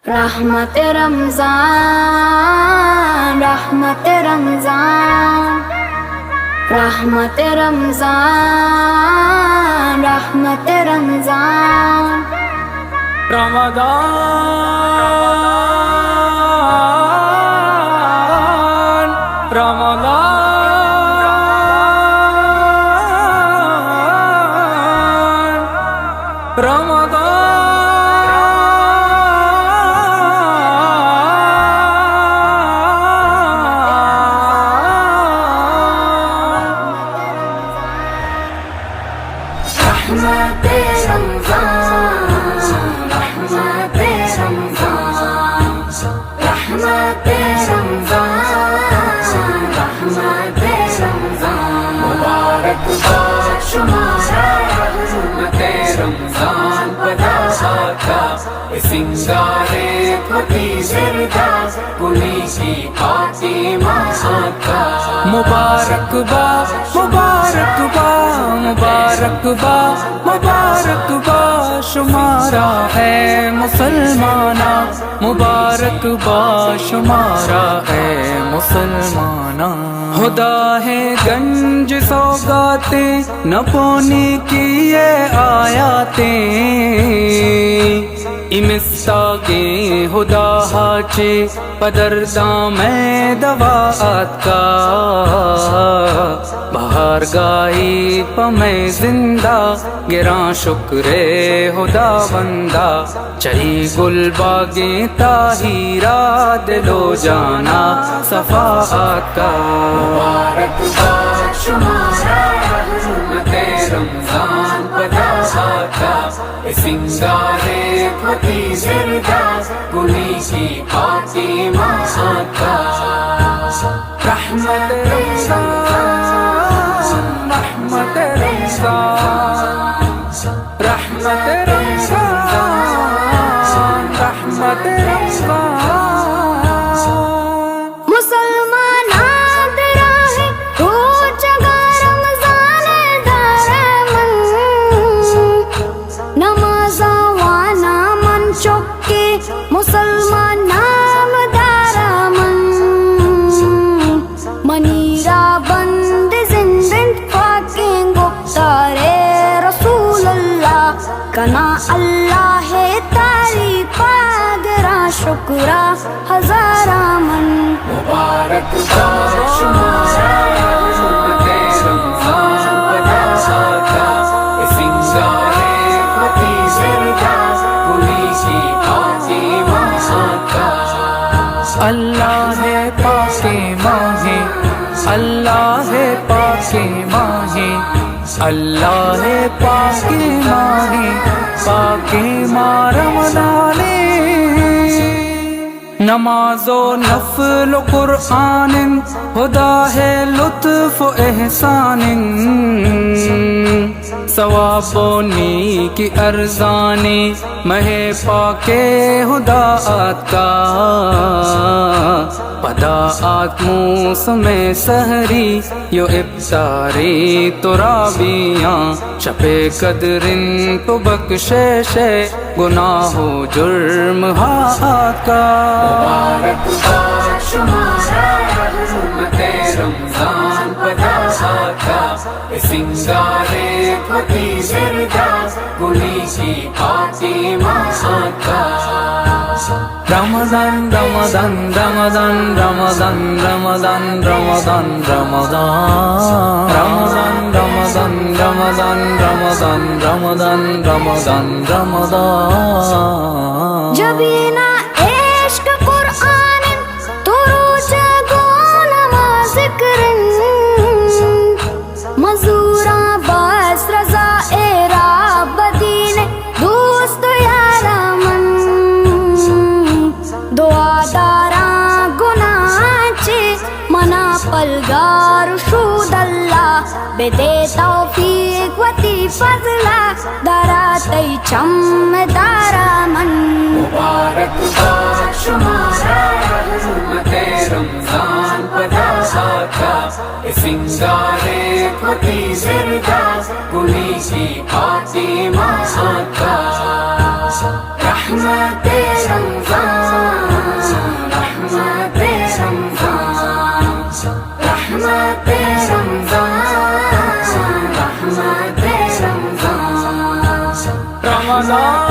رحمت رمضان رحمت رمضان رحمت رمضان رحمت رمضان رمضان رمضان رمضان رحمت رمضان رحمت رمضان رحمت رمضان رحمت رمضان مبارک باد شمارا رحمت رمضان پداشاتا سنگارے پتی زردہ کلی کی پاتی ماساتا مبارک با مبارک با مبارک با مبارک با شمارا ہے مسلمانا مبارک با شمارا ہے مسلمانا خدا ہے گنج سوگاتے نہ پونی کی یہ آیاتیں امستاگے خدا ہاچے پدردام دواعات کا بہار گائی پمیں زندہ گراں شکر خدا بندہ چہی گل باغیں طاہرہ دلو جانا صفاعات کا مبارک باد شمارا رحمت رمضان پداشاتا سنگارے پتی زردہ کلی کی پاتی ماساتا رحمت رمضان رحمت رمضان رحمت رمضان رحمت رمضان مسلمان آد راہ رو جگہ رمضان دارمن نماز وانا من چوکے مسلمان نام دارمن منیرا بند زندن پاکیں گفتارے رسول اللہ کنا اللہ ہے تاری پاگرا شکرہ ہزارہ من مبارک باد شمارا رحمت رمضان پداشاتا سنگارے پتی زردہ کلی کی پاتی ماساتا اللہ ہے پاک ماہ اللہ ہے پاک ماہ اللہ ہے پاک ماہ پاک ماہ رمضان نماز و نفل و قرآن خدا ہے لطف و احسان ثواب و نیکی ارزانی مہ پاک خداعات کا پداعات موسم سحری یو افطاری ترابیاں شب قدرن تو بخشش گناہ و جرم ہاتھ کا مبارک باد شمارا رحمت رمضان پداشاتا سنگارے پتی زردہ کلی کی پاتی ماساتا رمضان رمضان رمضان رمضان رمضان رمضان رمضان رمضان رمضان رمضان رمضان رمضان رمضان رمضان جبینا عشق قرآن تروج گون ما ذکرن مزوراں باس رضا رب دین دوست یارا من دعا داراں گناہ چے منا پلگار شود اللہ بے دے توفیق وتی فضلہ دراتی چم دارا من مبارک باد شمارا رحمت رمضان پداشاتا سنگارے پتی زردہ کلی کی پاتی ماساتا رحمت رمضان والا